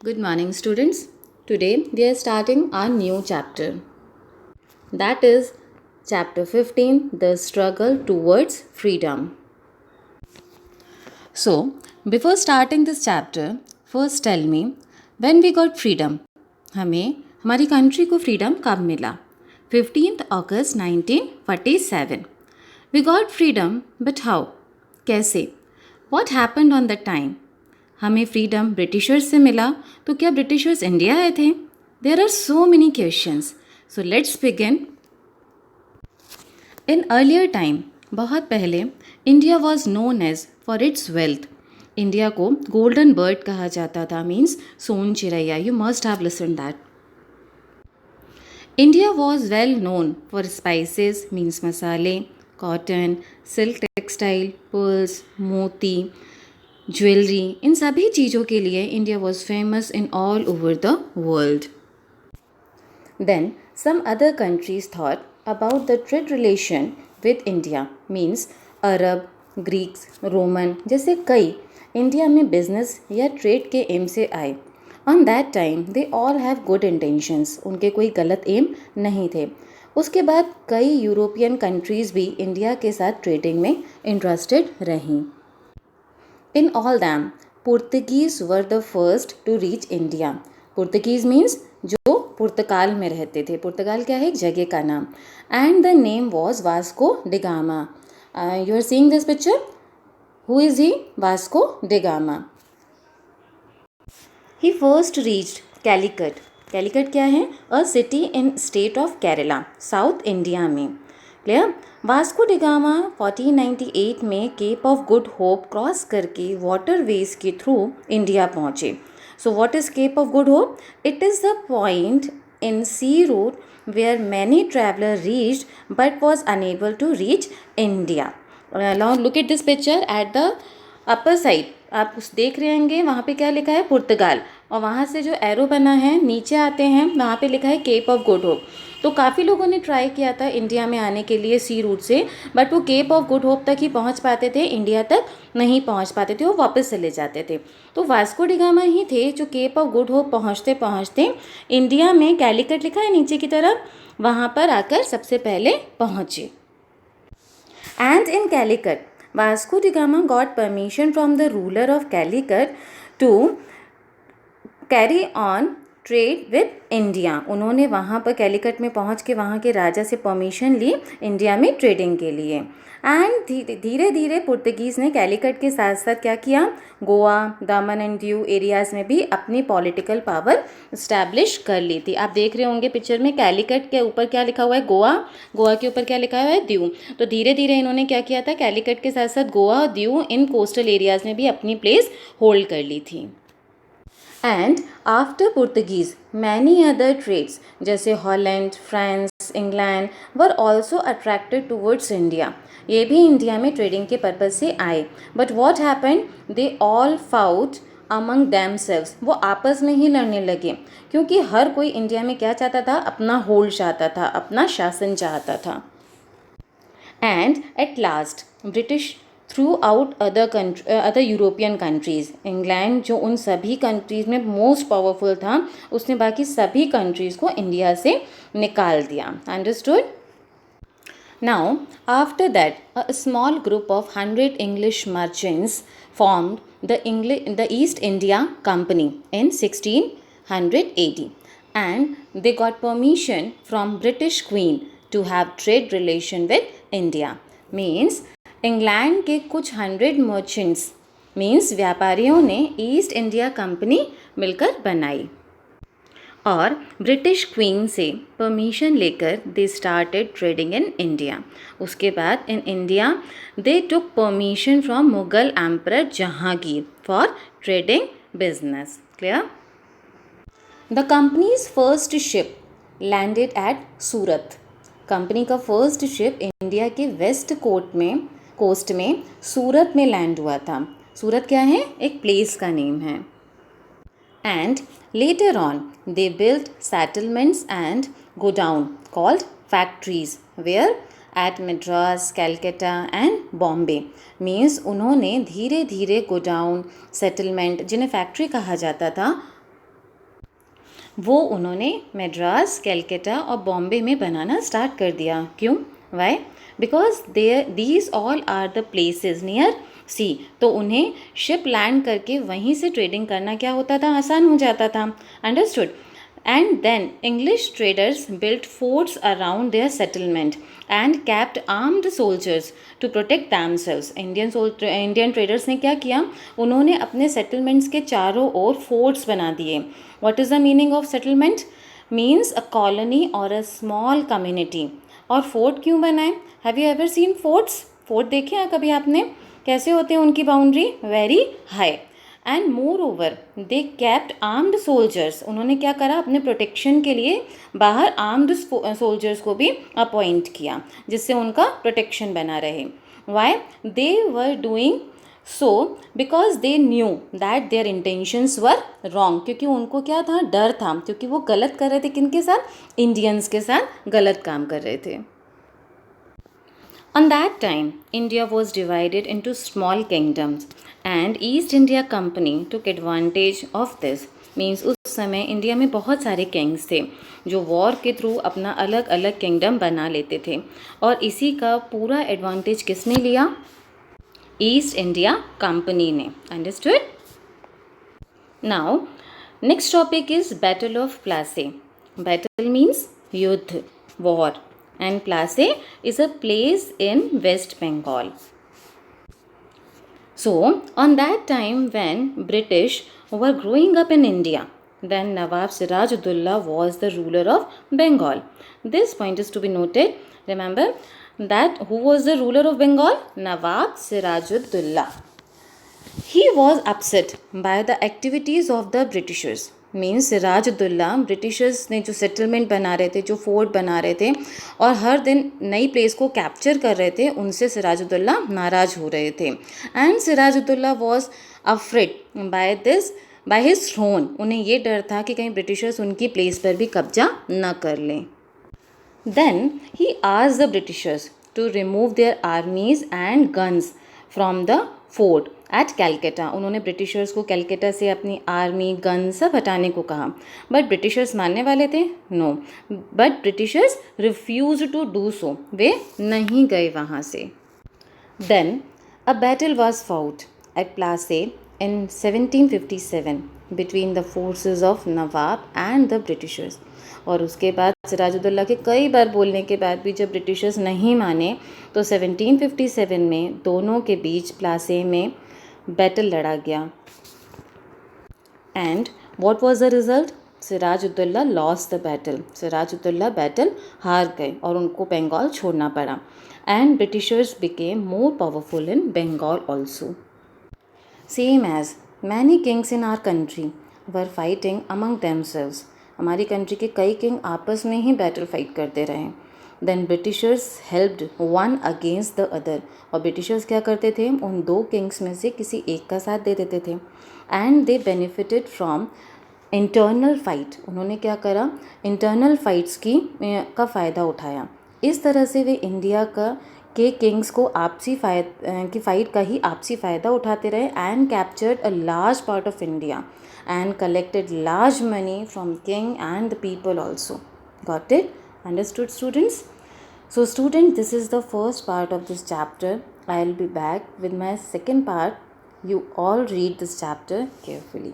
Good morning, students. Today we are starting our new chapter. That is chapter 15, The Struggle Towards Freedom. So, before starting this chapter, first tell me when we got freedom. हमें हमारी country को freedom कब मिला? 15th August 1947. We got freedom, but how? कैसे? What happened on that time? हमें freedom Britishers से मिला तो क्या ब्रिटिशर्स इंडिया आए थे? There are so many questions, so let's begin. In earlier time, बहुत पहले, India was known as for its wealth. India को गोल्डन बर्ड कहा जाता था, मीन्स सोन चिड़ैया. You must have listen that. India was well known for spices, means मसाले, cotton, silk textile, pearls, मोती, ज्वेलरी. इन सभी चीज़ों के लिए India was famous in all over the world. Then some other countries thought about the trade relation with India, means Arab, Greeks, Roman जैसे कई India में बिजनेस या ट्रेड के एम से आए. On that time they all have good intentions. उनके कोई गलत एम नहीं थे. उसके बाद कई यूरोपियन कंट्रीज़ भी इंडिया के साथ ट्रेडिंग में इंटरेस्टेड रहीं. In all them, Portuguese were the first to reach India. Portuguese means जो पुर्तगाल में रहते थे. पुर्तगाल क्या है? एक जगह का नाम. And the name was Vasco da Gama. You are seeing this picture? Who is he? Vasco da Gama. He first reached Calicut. Calicut क्या है? A city in state of Kerala, South India में. Clear? Vasco da Gama 1498 में Cape of Good Hope cross करके waterways के through India पहुँचे. So what is Cape of Good Hope? It is the point in sea route where many traveller reached but was unable to reach India. Now look at this picture at the upper side. आप उस देख रहे होंगे वहाँ पे क्या लिखा है? पुर्तगाल. और वहाँ से जो एरो बना है नीचे आते हैं, वहाँ पे लिखा है केप ऑफ गुड होप. तो काफ़ी लोगों ने ट्राई किया था इंडिया में आने के लिए सी रूट से, बट वो केप ऑफ गुड होप तक ही पहुँच पाते थे, इंडिया तक नहीं पहुँच पाते थे, वो वापस चले जाते थे. तो वास्को डी गामा ही थे जो केप ऑफ गुड होप पहुँचते पहुँचते इंडिया में कैलिकट लिखा है नीचे की तरफ, वहाँ पर आकर सबसे पहले पहुँचे. And in Calicut Vasco da Gama got permission from the ruler of Calicut to carry on trade with India. उन्होंने वहाँ पर कैलिकट में पहुँच के वहाँ के राजा से परमिशन ली इंडिया में ट्रेडिंग के लिए. एंड धीरे धीरे पुर्तगीज़ ने कैलिकट के साथ साथ क्या किया? गोवा, दामन एंड दीव एरियाज़ में भी अपनी पॉलिटिकल पावर इस्टेब्लिश कर ली थी. आप देख रहे होंगे पिक्चर में कैलिकट के ऊपर क्या लिखा हुआ है? गोवा. गोवा के ऊपर क्या लिखा हुआ है? दीव. तो धीरे धीरे इन्होंने क्या किया था? कैलिकट के साथ साथ गोवा और दीव इन कोस्टल एरियाज़ में भी अपनी प्लेस होल्ड कर ली थी. And after Portuguese many other trades जैसे Holland, France, England were also attracted towards India. ये भी इंडिया में ट्रेडिंग के पर्पज़ से आए. But what happened? They all fought among themselves. वो आपस में ही लड़ने लगे, क्योंकि हर कोई इंडिया में क्या चाहता था? अपना होल्ड चाहता था, अपना शासन चाहता था. And at last British through out other European countries. England जो उन सभी कंट्रीज़ में मोस्ट पावरफुल था, उसने बाकी सभी कंट्रीज़ को इंडिया से निकाल दिया. Understood? Now after that a small group of 100 English merchants formed the East India Company in 1680, and they got permission from British Queen to have trade relation with India. Means England के कुछ 100 merchants means व्यापारियों ने east India company मिलकर बनाई और British queen से permission लेकर they started trading in India. उसके बाद in India they took permission from Mughal emperor Jahangir for trading business. Clear? The companies first ship landed eight Surat. Company का फर्स्ट शिप इंडिया के west coast में सूरत में land हुआ था. सूरत क्या है? एक प्लेस का नेम है. And later on they built settlements and godown called factories where at Madras, Calcutta and Bombay. Means उन्होंने धीरे धीरे गोडाउन, सेटलमेंट जिन्हें फैक्ट्री कहा जाता था, वो उन्होंने मद्रास, कैलकाटा और बॉम्बे में बनाना स्टार्ट कर दिया। क्यों? Why? Because these all are the places near sea. तो उन्हें शिप लैंड करके वहीं से ट्रेडिंग करना क्या होता था, आसान हो जाता था। Understood? And then English traders built forts around their settlement and kept armed soldiers to protect themselves. Indian traders ने क्या किया? उन्होंने अपने settlements के चारों ओर forts बना दिए. What is the meaning of settlement? Means a colony or a small community. और fort क्यों बनाए? Have you ever seen forts? Fort देखे हैं कभी आपने? कैसे होते हैं उनकी boundary? Very high. And more over they kept armed soldiers. उन्होंने क्या करा? अपने प्रोटेक्शन के लिए बाहर आर्म्ड सोल्जर्स को भी अपॉइंट किया, जिससे उनका प्रोटेक्शन बना रहे। Why? They were doing so because they knew that their intentions were wrong. क्योंकि उनको क्या था? डर था, क्योंकि वो गलत कर रहे थे। किनके साथ? इंडियंस के साथ गलत काम कर रहे थे। On that time, India was divided into small kingdoms and East India Company took advantage of this. Means उस समय इंडिया में बहुत सारे किंग्स थे जो वॉर के थ्रू अपना अलग अलग किंगडम बना लेते थे, और इसी का पूरा एडवांटेज किसने लिया? ईस्ट इंडिया कंपनी ने। Understood? Now next topic is battle of Plassey. Battle means युद्ध, war, and Plassey is a place in West Bengal. So, on that time when British were growing up in India, then Nawab Siraj-ud-Dowla was the ruler of Bengal. This point is to be noted. Remember that who was the ruler of Bengal? Nawab Siraj-ud-Dowla. He was upset by the activities of the Britishers. Means Sirajuddaula Britishers ने जो settlement बना रहे थे, जो fort बना रहे थे और हर दिन नई प्लेस को कैप्चर कर रहे थे, उनसे सिराजुद्दौला नाराज़ हो रहे थे। And Sirajuddaula was afraid by his throne. उन्हें ये डर था कि कहीं ब्रिटिशर्स उनकी प्लेस पर भी कब्जा न कर लें। Then he asked the Britishers to remove their armies and guns from the fort at Calcutta. उन्होंने ब्रिटिशर्स को कैलकाटा से अपनी आर्मी, गन सब हटाने को कहा, बट ब्रिटिशर्स मानने वाले थे? No. But Britishers refuse to do so. वे नहीं गए वहाँ से। Then a battle was fought at Plassey in 1757 between the forces of Nawab and the Britishers. और उसके बाद सिराजुद्दौला के कई बार बोलने के बाद भी जब ब्रिटिशर्स नहीं माने, तो 1757 में दोनों के बीच प्लासे में बैटल लड़ा गया। And what was the result? Sirajuddaula lost the battle. Sirajuddaula battle हार गए और उनको बंगाल छोड़ना पड़ा। And Britishers became more powerful in Bengal also. Same as many kings in our country were fighting among themselves. हमारी कंट्री के कई किंग आपस में ही बैटल फाइट करते रहे। Then Britishers helped one against the other. और ब्रिटिशर्स क्या करते थे? उन दो किंग्स में से किसी एक का साथ दे देते थे। And they benefited from internal fight. उन्होंने क्या करा? इंटरनल फाइट्स का फ़ायदा उठाया। इस तरह से वे इंडिया के किंग्स को आपसी फाइट का ही आपसी फ़ायदा उठाते रहे and captured a large part of India and collected large money from king and the people also. Got it? Understood, students? So student, this is the first part of this chapter. I'll be back with my second part. You all read this chapter carefully.